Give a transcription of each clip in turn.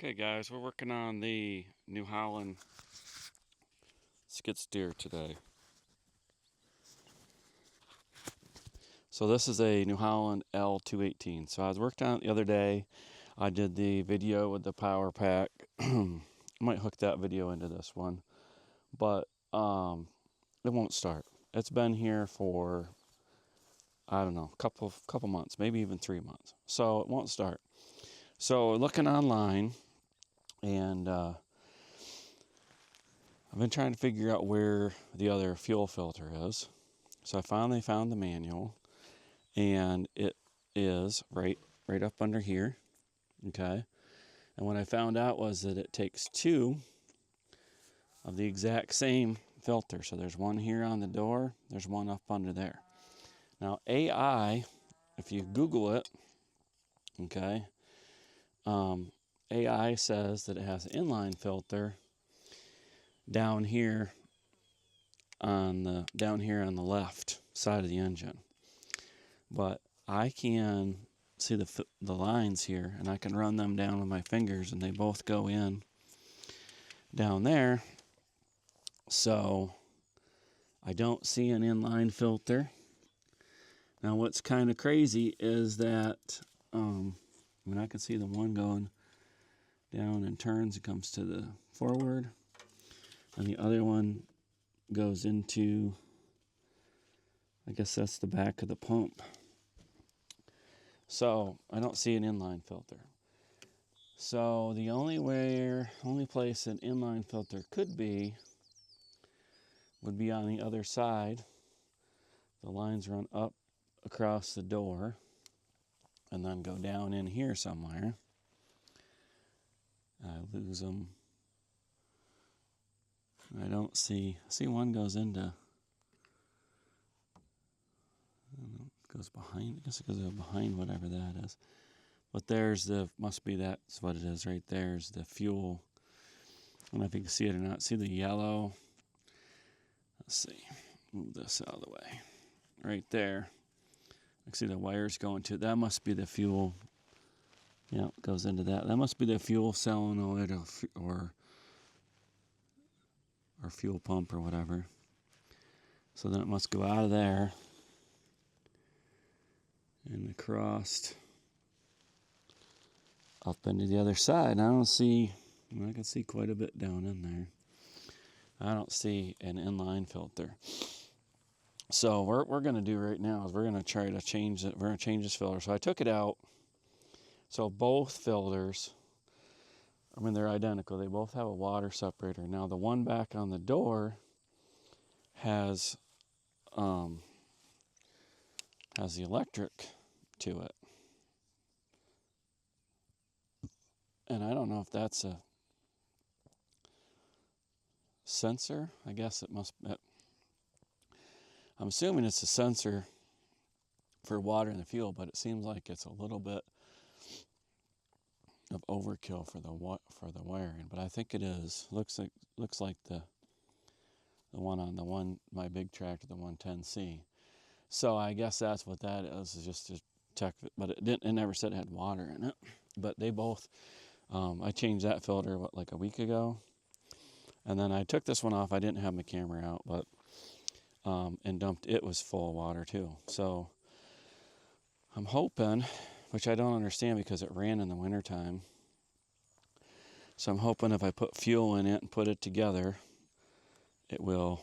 Okay guys, we're working on the New Holland skid steer today. So this is a New Holland L218. So I was working on it the other day. I did the video with the power pack. I might hook that video into this one. But it won't start. It's been here for, I don't know, couple months, maybe even 3 months. So it won't start. So looking online, and I've been trying to figure out where the other fuel filter is. So I finally found the manual, and it is right up under here. Okay. And what I found out was that it takes two of the exact same filter. So there's one here on the door, there's one up under there. Now AI, if you Google it, okay, AI says that it has an inline filter down here on the left side of the engine. But I can see the lines here, and I can run them down with my fingers, and they both go in down there. So I don't see an inline filter. Now what's kind of crazy is that I can see the one going down and turns and comes to the forward, and the other one goes into, I guess that's the back of the pump. So I don't see an inline filter. So the only place an inline filter could be would be on the other side. The lines run up across the door and then go down in here somewhere. I lose them. I don't see one goes into, I don't know, goes behind, I guess it goes behind whatever that is. But there's must be that's what it is right there, is the fuel. I don't know if you can see it or not. See the yellow? Let's see. Move this out of the way. Right there. I can see the wires going to, that must be the fuel. Yeah, it goes into that. That must be the fuel solenoid or fuel pump or whatever. So then it must go out of there and across up into the other side. And I don't see, I can see quite a bit down in there. I don't see an inline filter. So what we're going to do right now is we're going to try to change it. We're going to change this filter. So I took it out. So both filters, they're identical. They both have a water separator. Now the one back on the door has the electric to it. And I don't know if that's a sensor. I guess it must be. I'm assuming it's a sensor for water in the fuel, but it seems like it's a little bit of overkill for the wiring. But I think it is. Looks like the one on my big tractor, the 110C. So I guess that's what that is just to check. But it never said it had water in it. But they both. I changed that filter like a week ago, and then I took this one off. I didn't have my camera out, but and dumped it was full of water too. So I'm hoping, which I don't understand because it ran in the wintertime. So I'm hoping if I put fuel in it and put it together, it will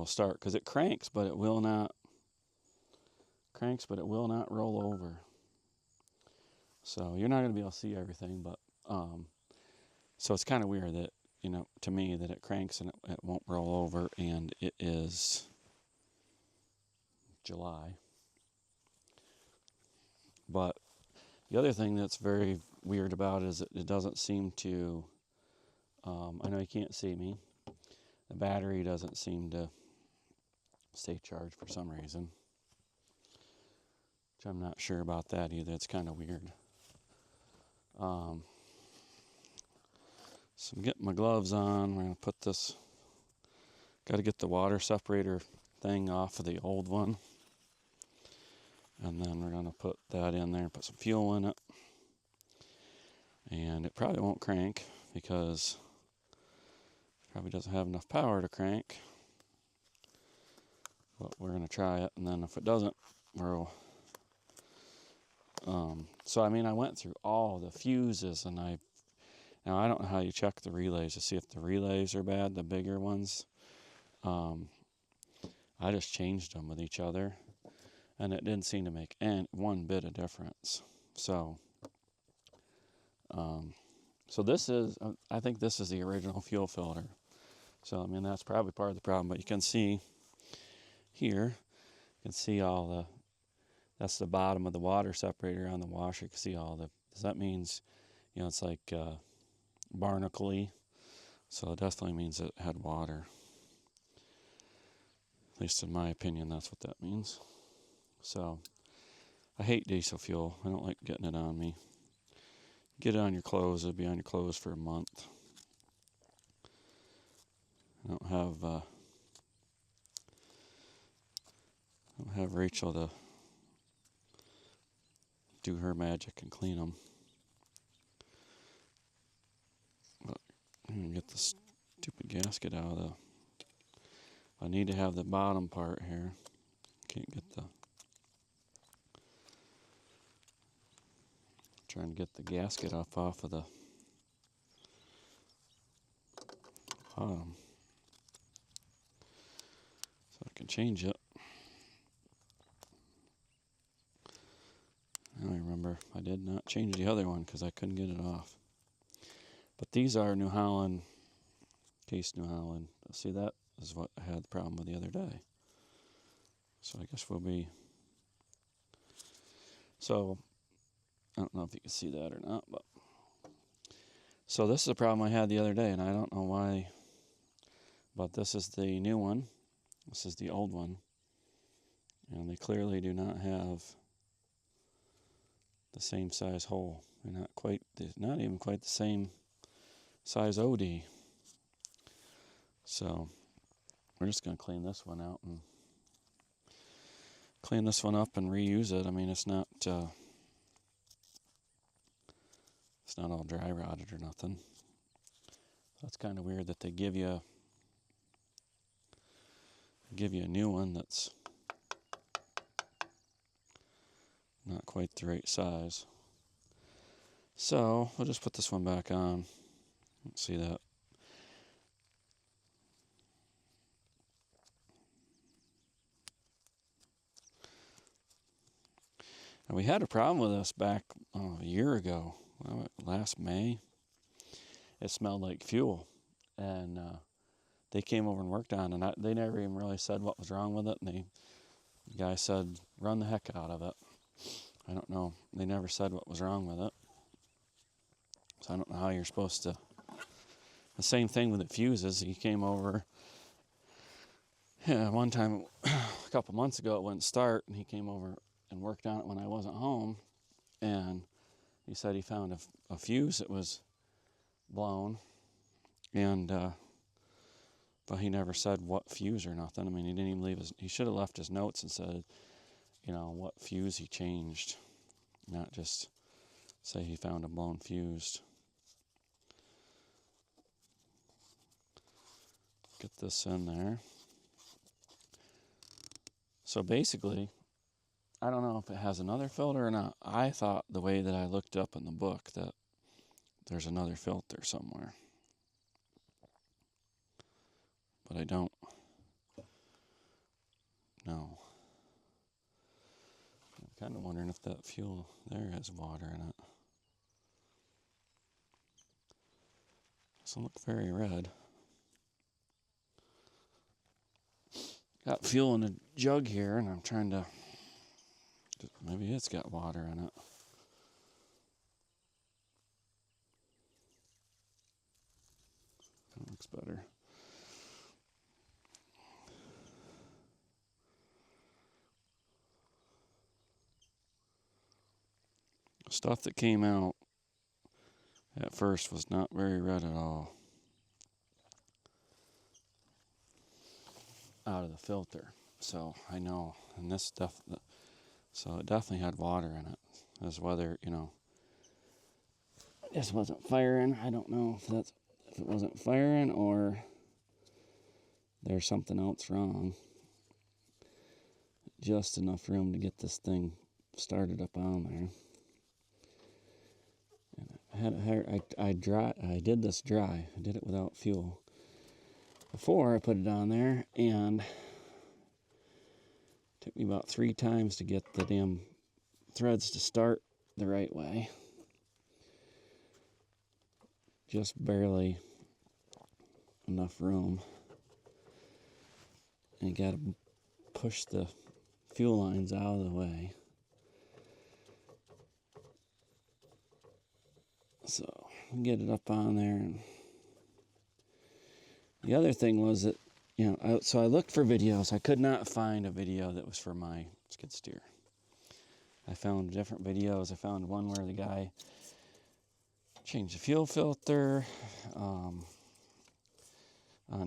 start, because it cranks, but it will not roll over. So you're not going to be able to see everything, but so it's kind of weird that, to me, that it cranks and it won't roll over, and it is July. But the other thing that's very weird about it is it doesn't seem to, I know you can't see me, the battery doesn't seem to stay charged for some reason, which I'm not sure about that either. It's kind of weird. So I'm getting my gloves on. We're going to put this, got to get the water separator thing off of the old one. And then we're going to put that in there and put some fuel in it. And it probably won't crank because it probably doesn't have enough power to crank. But we're going to try it, and then if it doesn't, we'll... so I mean, I went through all the fuses, and now I don't know how you check the relays to see if the relays are bad, the bigger ones. I just changed them with each other, and it didn't seem to make one bit of difference. So, so this is, I think this is the original fuel filter. So I mean, that's probably part of the problem. But you can see here, you can see all the, that's the bottom of the water separator on the washer. You can see all the, so that means, you know, it's like barnacle-y. So it definitely means it had water. At least in my opinion, that's what that means. So I hate diesel fuel. I don't like getting it on me. Get it on your clothes. It'll be on your clothes for a month. I don't have Rachel to do her magic and clean them. But I'm gonna get the stupid gasket out of the... I need to have the bottom part here. Can't get the... Trying to get the gasket off of the bottom so I can change it. Now I remember I did not change the other one because I couldn't get it off. But these are New Holland, Case New Holland. See, that is what I had the problem with the other day. So I guess we'll be... So, I don't know if you can see that or not, but... So this is a problem I had the other day, and I don't know why, but this is the new one. This is the old one. And they clearly do not have the same size hole. They're not even quite the same size OD. So we're just going to clean this one out and clean this one up and reuse it. I mean, it's not all dry rotted or nothing. So it's kind of weird that they give you a new one that's not quite the right size. So we'll just put this one back on. Let's see that. And we had a problem with this back a year ago, last May. It smelled like fuel, and they came over and worked on it, and they never even really said what was wrong with it. And the guy said, run the heck out of it. I don't know. They never said what was wrong with it. So I don't know how you're supposed to... The same thing with the fuses. He came over... Yeah, one time, a couple months ago, it wouldn't start, and he came over and worked on it when I wasn't home. And he said he found a fuse that was blown. And... but he never said what fuse or nothing. I mean, he didn't even leave his... He should have left his notes and said, you know, what fuse he changed. Not just say he found a blown fuse. Get this in there. So basically, I don't know if it has another filter or not. I thought the way that I looked up in the book that there's another filter somewhere. But I don't know. I'm kind of wondering if that fuel there has water in it. Doesn't look very red. Got fuel in a jug here, and I'm trying to... Maybe it's got water in it. That looks better. Stuff that came out at first was not very red at all out of the filter. So I know, and this stuff, so it definitely had water in it. As whether, you know, It just wasn't firing. I don't know if it wasn't firing or there's something else wrong. Just enough room to get this thing started up on there. And I did this dry. I did it without fuel. Before I put it on there, and it took me about 3 times to get the damn threads to start the right way. Just barely enough room. And you gotta push the fuel lines out of the way. So get it up on there. And the other thing was that, so I looked for videos. I could not find a video that was for my skid steer. I found different videos. I found one where the guy changed the fuel filter on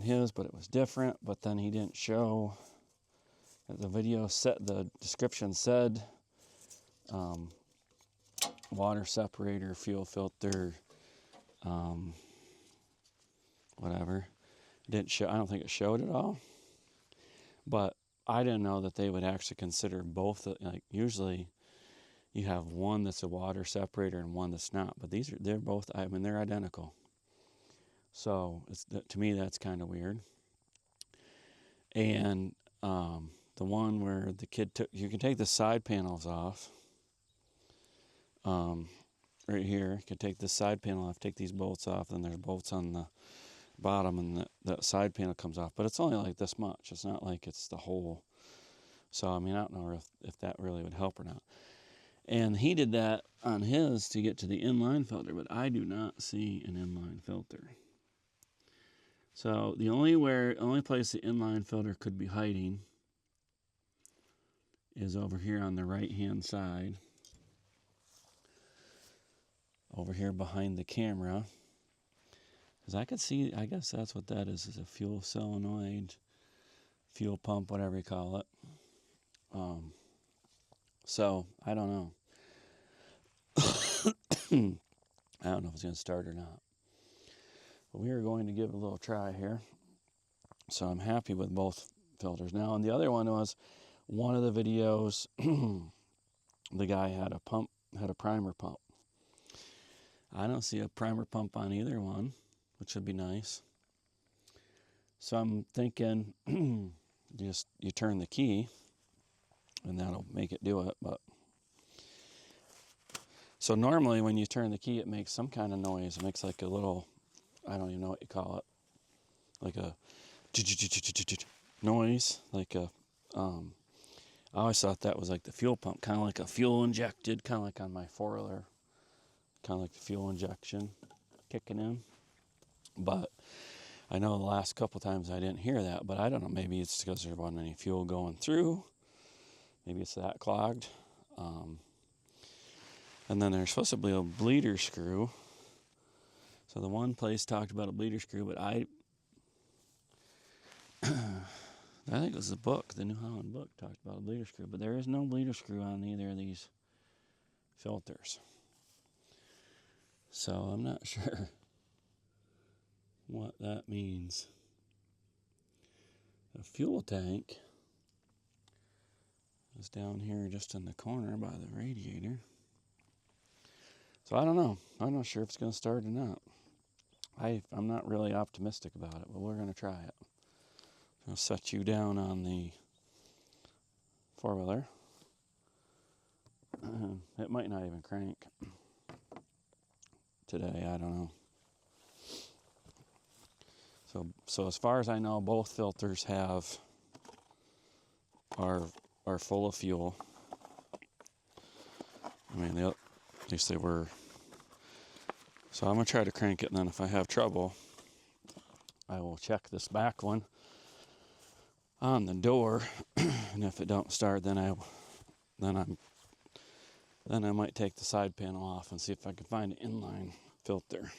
his, but it was different. But then he didn't show that the video the description said water separator, fuel filter, whatever. It didn't show. I don't think it showed at all. But I didn't know that they would actually consider both. Like usually, you have one that's a water separator and one that's not. But they're both. I mean, they're identical. So to me, that's kind of weird. And the one where the kid you can take the side panels off. Right here, you can take this side panel off, take these bolts off, then there's bolts on the bottom, and the side panel comes off. But it's only like this much. It's not like it's the whole. So, I mean, I don't know if that really would help or not. And he did that on his to get to the inline filter, but I do not see an inline filter. So the only place the inline filter could be hiding is over here on the right-hand side. Over here behind the camera. Because I could see, I guess that's what that is a fuel solenoid, fuel pump, whatever you call it. So, I don't know. I don't know if it's going to start or not. But we are going to give it a little try here. So I'm happy with both filters. Now, and the other one was one of the videos, the guy had a primer pump. I don't see a primer pump on either one, which would be nice. So I'm thinking just you turn the key and that'll make it do it. But so normally when you turn the key, it makes some kind of noise. It makes like a little, I don't even know what you call it, like a noise, like a, I always thought that was like the fuel pump, kind of like a fuel injected, kind of like on my 4-wheeler, kind of like the fuel injection kicking in. But I know the last couple times I didn't hear that, but I don't know, maybe it's because there wasn't any fuel going through. Maybe it's that clogged. And then there's supposed to be a bleeder screw. So the one place talked about a bleeder screw, but I think it was the book, the New Holland book, talked about a bleeder screw, but there is no bleeder screw on either of these filters. So I'm not sure what that means. The fuel tank is down here just in the corner by the radiator. So I don't know. I'm not sure if it's going to start or not. I'm not really optimistic about it, but we're going to try it. I'll set you down on the 4-wheeler. It might not even crank today. I don't know. So as far as I know, both filters are full of fuel. I mean, at least they were. So I'm gonna try to crank it, and then if I have trouble, I will check this back one on the door, and if it don't start, then I might take the side panel off and see if I can find an inline filter.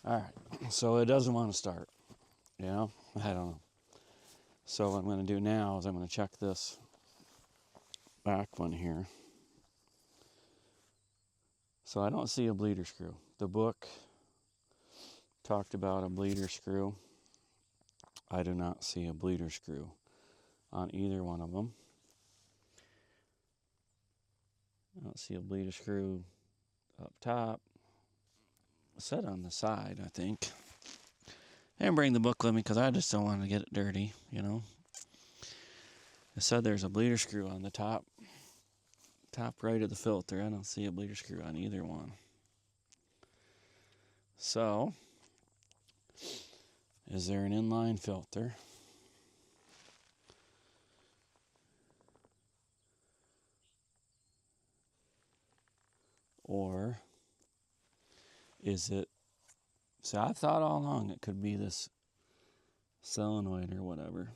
Alright, so it doesn't want to start. You know? I don't know. So what I'm going to do now is I'm going to check this back one here. So I don't see a bleeder screw. The book talked about a bleeder screw. I do not see a bleeder screw on either one of them. I don't see a bleeder screw up top. It said on the side, I think. I didn't bring the book with me because I just don't want to get it dirty, you know. It said there's a bleeder screw on the top right of the filter. I don't see a bleeder screw on either one. So, is there an inline filter? Or is it, so I thought all along it could be this solenoid or whatever,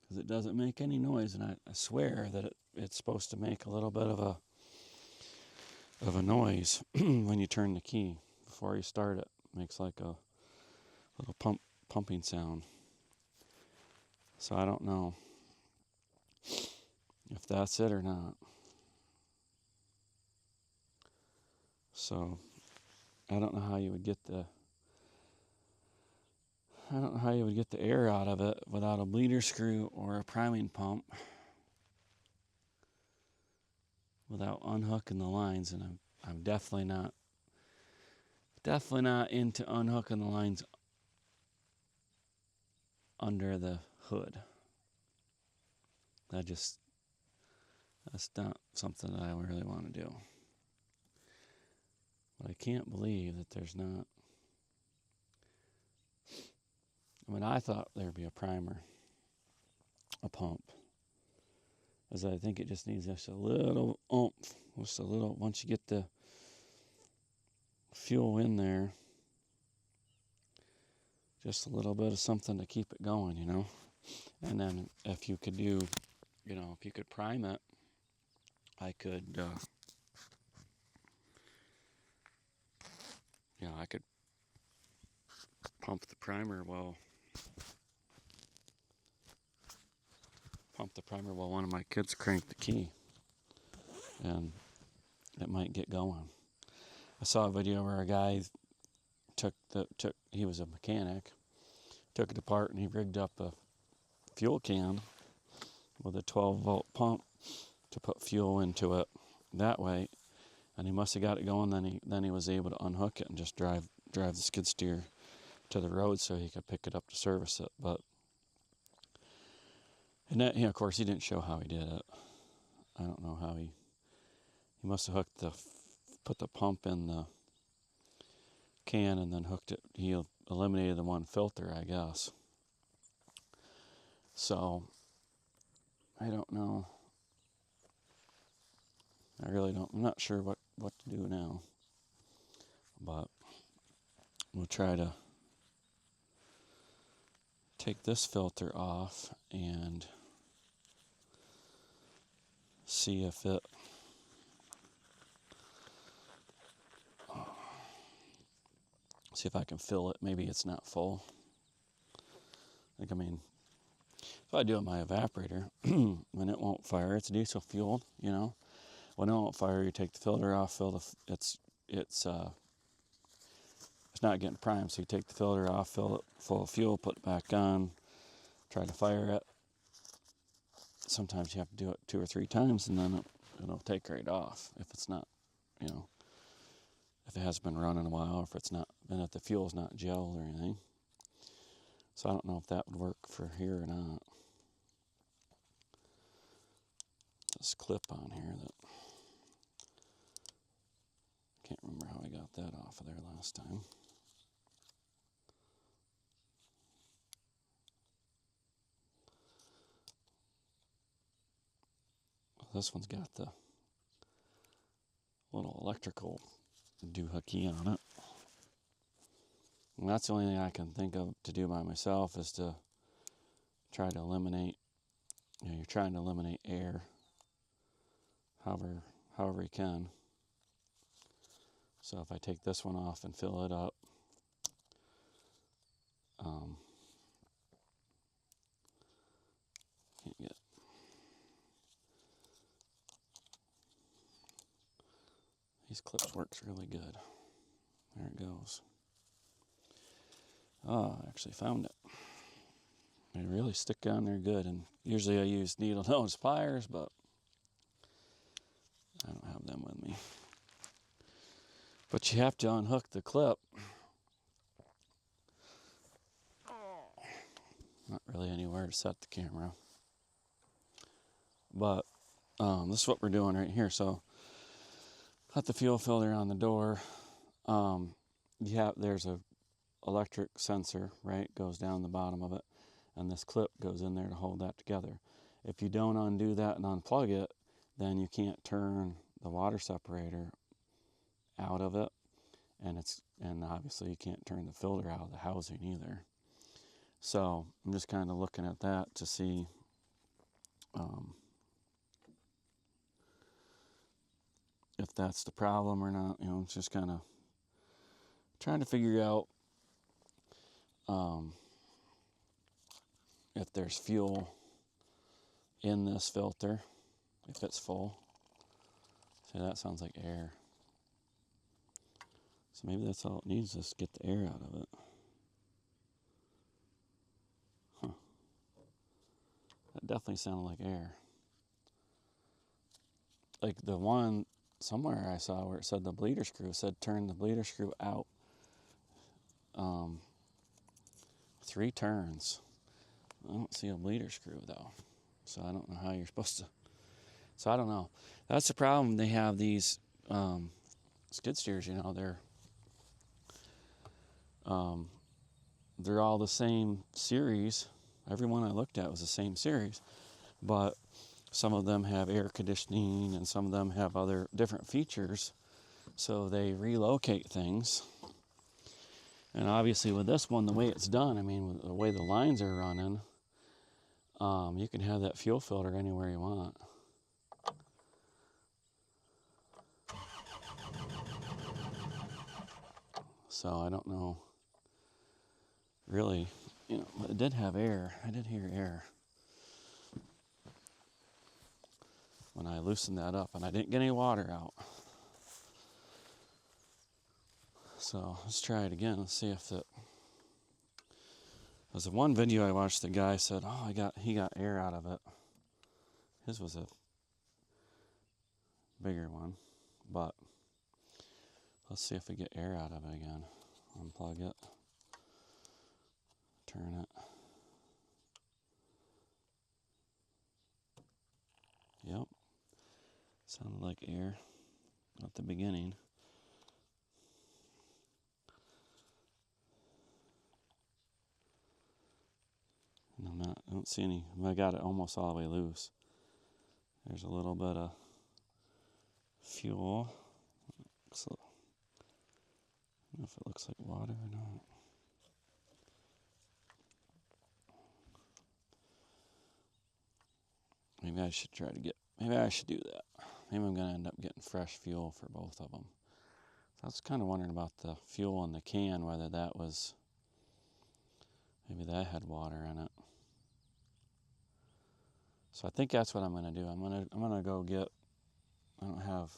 because it doesn't make any noise, and I swear that it's supposed to make a little bit of a noise when you turn the key before you start it. It makes like a little pumping sound. So I don't know if that's it or not. So I don't know how you would get the air out of it without a bleeder screw or a priming pump, without unhooking the lines, and I'm definitely not into unhooking the lines under the hood. That's not something that I really want to do. But I can't believe that there's not. I mean, I thought there'd be a primer, a pump, as I think it just needs just a little oomph, just a little. Once you get the fuel in there, just a little bit of something to keep it going, you know. And then if you could do, you know, if you could prime it, I could, you know, I could pump the primer while one of my kids cranked the key, and it might get going. I saw a video where a guy he was a mechanic, took it apart, and he rigged up a fuel can with a 12-volt pump to put fuel into it that way, and he must have got it going. Then he was able to unhook it and just drive the skid steer to the road so he could pick it up to service it. But and that, of course, he didn't show how he did it. I don't know how he must have put the pump in the can and then hooked it. He eliminated the one filter, I guess. So I don't know. I really don't. I'm not sure what to do now. But we'll try to take this filter off and see if it see if I can fill it. Maybe it's not full. Like, I mean, if I do it with my evaporator, when it won't fire, it's diesel fueled, you know. When it won't fire, you take the filter off, it's not getting primed, so you take the filter off, fill it full of fuel, put it back on, try to fire it. Sometimes you have to do it 2 or 3 times, and then it'll take right off if it's not, you know, if it hasn't been running a while, or if it's not, and if the fuel's not gelled or anything. So I don't know if that would work for here or not. This clip on here that can't remember how I got that off of there last time. This one's got the little electrical doohickey on it. And that's the only thing I can think of to do by myself, is to try to eliminate, you know, you're trying to eliminate air however you can. So if I take this one off and fill it up, can't get. These clips works really good. There it goes. Oh, I actually found it. They really stick down there good, and usually I use needle nose pliers, but I don't have them with me. But you have to unhook the clip. Not really anywhere to set the camera. But this is what we're doing right here. So got the fuel filter on the door. There's a electric sensor, right? Goes down the bottom of it. And this clip goes in there to hold that together. If you don't undo that and unplug it, then you can't turn the water separator out of it. And obviously you can't turn the filter out of the housing either. So I'm just kind of looking at that to see if that's the problem or not. You know, it's just kind of trying to figure out if there's fuel in this filter, if it's full. See, that sounds like air. So maybe that's all it needs, is to get the air out of it. Huh. That definitely sounded like air. Like the one somewhere I saw where it said the bleeder screw, said turn the bleeder screw out 3 turns. I don't see a bleeder screw though, so I don't know how you're supposed to. So I don't know. That's the problem. They have these skid steers. You know, they're all the same series. Every one I looked at was the same series, but some of them have air conditioning and some of them have other different features. So they relocate things. And obviously with this one, the way it's done, I mean, with the way the lines are running, you can have that fuel filter anywhere you want. So I don't know, really, you know, but it did have air. I did hear air when I loosened that up, and I didn't get any water out. So let's try it again. Let's see if it. There's the one video I watched. The guy said, "Oh, he got air out of it." His was a bigger one, but let's see if we get air out of it again. Unplug it. Turn it. Yep. Sounded like air at the beginning. And I don't see any. I got it almost all the way loose. There's a little bit of fuel. I don't know if it looks like water or not. Maybe I should do that. Maybe I'm going to end up getting fresh fuel for both of them. So I was kind of wondering about the fuel in the can, whether that was, maybe that had water in it. So I think that's what I'm going to do. I'm going to go get, I don't have,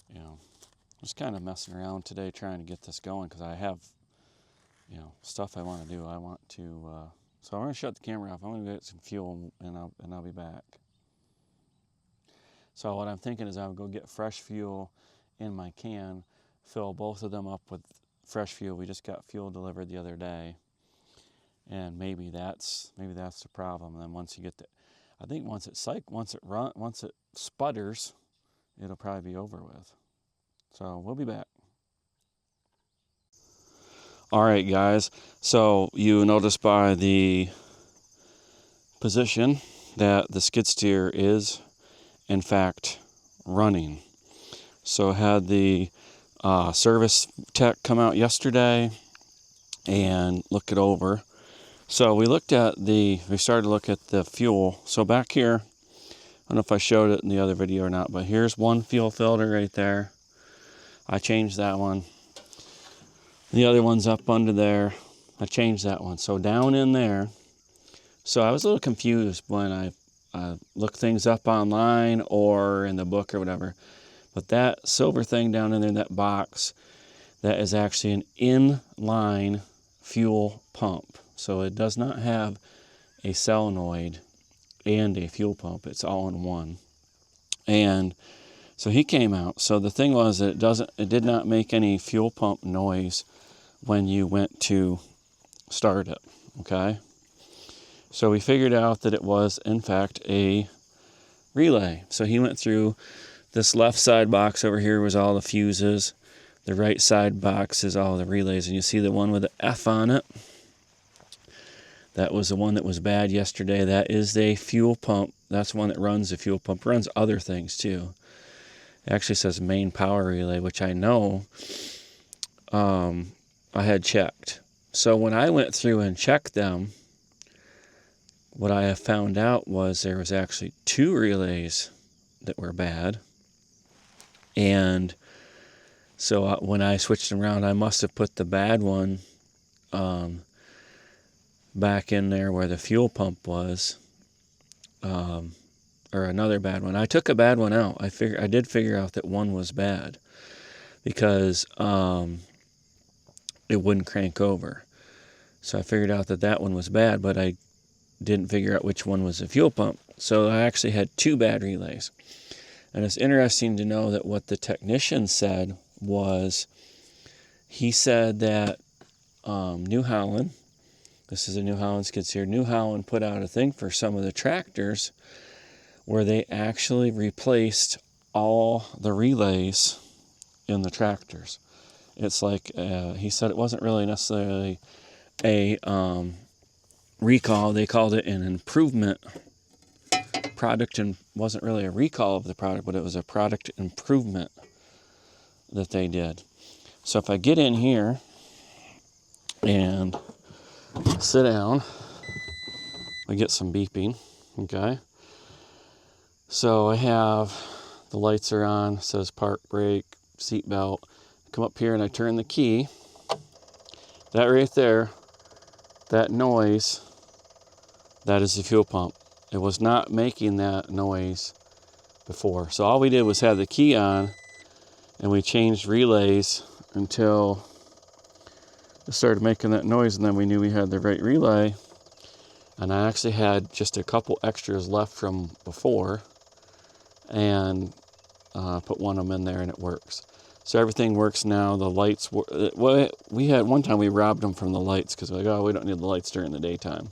you know, just kind of messing around today trying to get this going because I have, you know, stuff I want to do. I want to, so I'm going to shut the camera off. I'm going to get some fuel and I'll be back. So what I'm thinking is I'll go get fresh fuel in my can, fill both of them up with fresh fuel. We just got fuel delivered the other day. And maybe that's the problem. And then once you get the, I think once it sputters, it'll probably be over with. So we'll be back. All right, guys. So you notice by the position that the skid steer is, in fact, running. So I had the service tech come out yesterday and look it over. So we started to look at the fuel. So back here, don't know if I showed it in the other video or not, but here's one fuel filter right there. I changed that one. The other one's up under there. I changed that one. So down in there, so I was a little confused when I looked things up online or in the book or whatever. But that silver thing down in there, that box, that is actually an inline fuel pump. So it does not have a solenoid and a fuel pump. It's all in one. And so he came out. So the thing was that it did not make any fuel pump noise when you went to start it. Okay. So we figured out that it was in fact a relay. So he went through this left side box over here was all the fuses. The right side box is all the relays. And you see the one with the F on it. That was the one that was bad yesterday. That is a fuel pump. That's the one that runs the fuel pump. Runs other things too. It actually says main power relay, which I know I had checked. So when I went through and checked them, what I have found out was there was actually 2 relays that were bad. And so when I switched them around, I must have put the bad one back in there where the fuel pump was, or another bad one. I took a bad one out. I did figure out that one was bad because it wouldn't crank over. So I figured out that one was bad, but I didn't figure out which one was the fuel pump. So I actually had 2 bad relays. And it's interesting to know that what the technician said was, he said that New Holland, this is a New Holland skid steer, New Holland put out a thing for some of the tractors where they actually replaced all the relays in the tractors. It's like, he said it wasn't really necessarily a recall. They called it an improvement product, and wasn't really a recall of the product, but it was a product improvement that they did. So if I get in here and sit down, I get some beeping. Okay. So I have the lights are on, it says park, brake, seat belt. Come up here and I turn the key. That right there, that noise, that is the fuel pump. It was not making that noise before. So all we did was have the key on and we changed relays until it started making that noise, and then we knew we had the right relay. And I actually had just a couple extras left from before and put one of them in there and it works. So everything works now. The lights, we had one time we robbed them from the lights because we're like, oh, we don't need the lights during the daytime.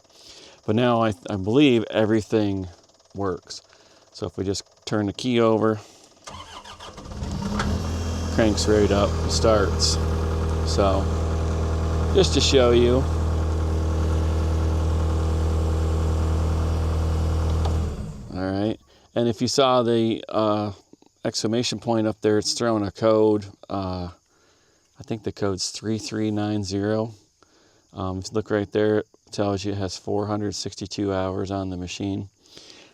But now I believe everything works. So if we just turn the key over, cranks right up and starts. So just to show you. All right. And if you saw the exclamation point up there, it's throwing a code. I think the code's 3390. If you look right there, it tells you it has 462 hours on the machine.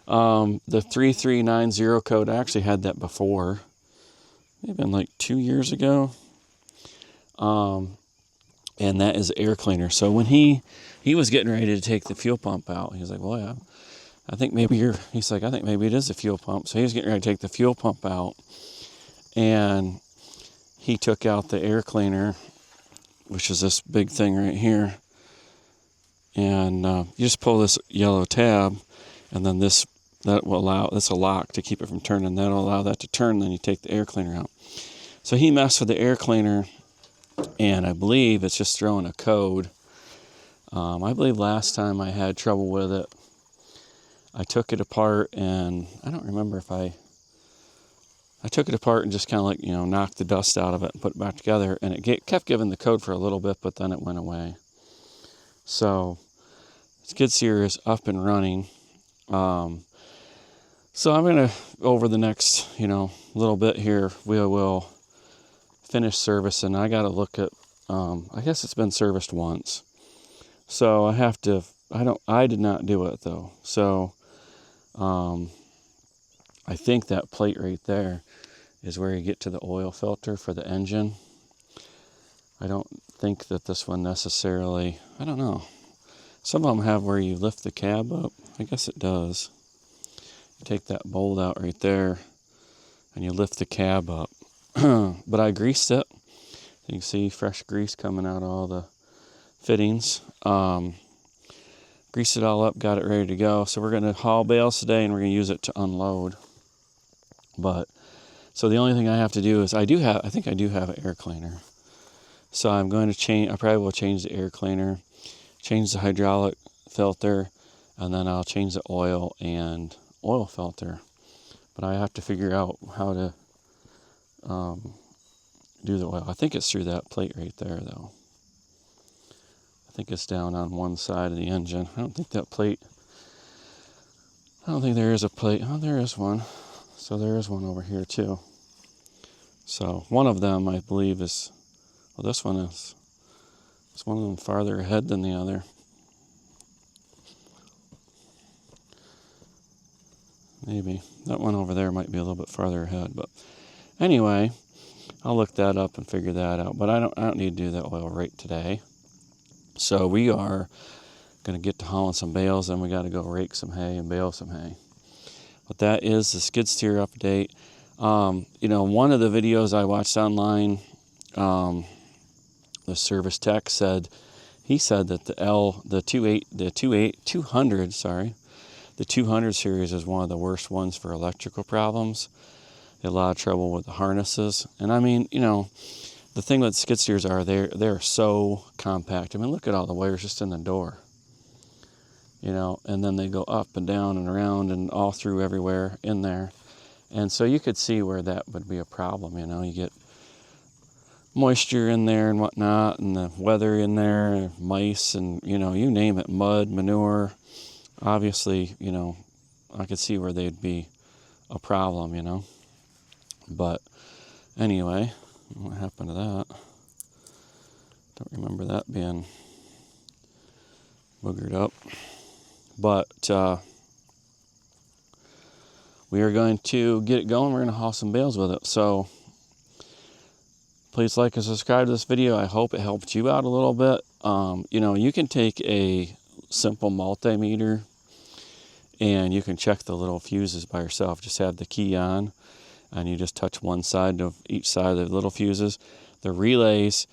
The 3390 code, I actually had that before. Maybe been like 2 years ago. And that is air cleaner. So when he was getting ready to take the fuel pump out, he was like, well, yeah, I think maybe he's like, I think maybe it is a fuel pump. So he was getting ready to take the fuel pump out, and he took out the air cleaner, which is this big thing right here. And you just pull this yellow tab, and then that will allow, that's a lock to keep it from turning. That'll allow that to turn, then you take the air cleaner out. So he messed with the air cleaner, and I believe it's just throwing a code. I believe last time I had trouble with it, I took it apart, and I don't remember if I took it apart and just kind of like, knocked the dust out of it and put it back together, and it kept giving the code for a little bit, but then it went away. So skid steer is up and running. So I'm going to, over the next, little bit here, we will finish service, and I got to look at, I guess it's been serviced once. So I did not do it though. So, I think that plate right there is where you get to the oil filter for the engine. I don't think that this one necessarily, I don't know. Some of them have where you lift the cab up. I guess it does. You take that bolt out right there and you lift the cab up. But I greased it. You can see fresh grease coming out of all the fittings. Greased it all up, got it ready to go. So we're going to haul bales today and we're going to use it to unload. But so the only thing I have to do is I think I do have an air cleaner. So I'm going to change, I probably will change the air cleaner, change the hydraulic filter, and then I'll change the oil and oil filter. But I have to figure out how to do the oil. I think it's through that plate right there, though. I think it's down on one side of the engine. I don't think that plate, I don't think there is a plate. Oh, there is one. So there is one over here, too. So one of them, I believe, is, well, this one is one of them farther ahead than the other. Maybe. That one over there might be a little bit farther ahead. But anyway, I'll look that up and figure that out. But I don't need to do that oil right today. So we are going to get to hauling some bales, and we got to go rake some hay and bale some hay. But that is the skid steer update. You know, one of the videos I watched online, the service tech said, he said that the 200 series is one of the worst ones for electrical problems. They had a lot of trouble with the harnesses. And I mean, you know, the thing with skid steers are they're so compact. I mean, look at all the wires just in the door. You know, and then they go up and down and around and all through everywhere in there. And so you could see where that would be a problem. You know, you get moisture in there and whatnot, and the weather in there, mice, and, you know, you name it, mud, manure. Obviously, you know, I could see where they'd be a problem, you know. But anyway, what happened to that? Don't remember that being boogered up. But we are going to get it going. We're going to haul some bales with it. So please like and subscribe to this video. I hope it helped you out a little bit. You know, you can take a simple multimeter and you can check the little fuses by yourself. Just have the key on and you just touch one side of each side of the little fuses. The relays,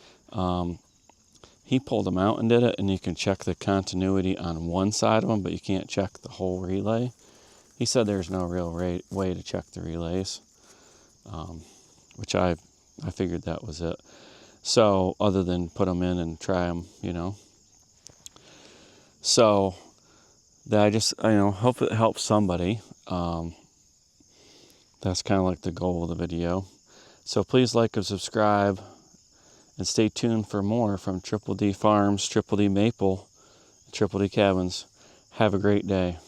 he pulled them out and did it, and you can check the continuity on one side of them, but you can't check the whole relay. He said there's no real way to check the relays, which I figured that was it. So other than put them in and try them, you know. So that I just, you know, hope it helps somebody. That's kind of like the goal of the video. So please like and subscribe, and stay tuned for more from Triple D Farms, Triple D Maple, Triple D Cabins. Have a great day.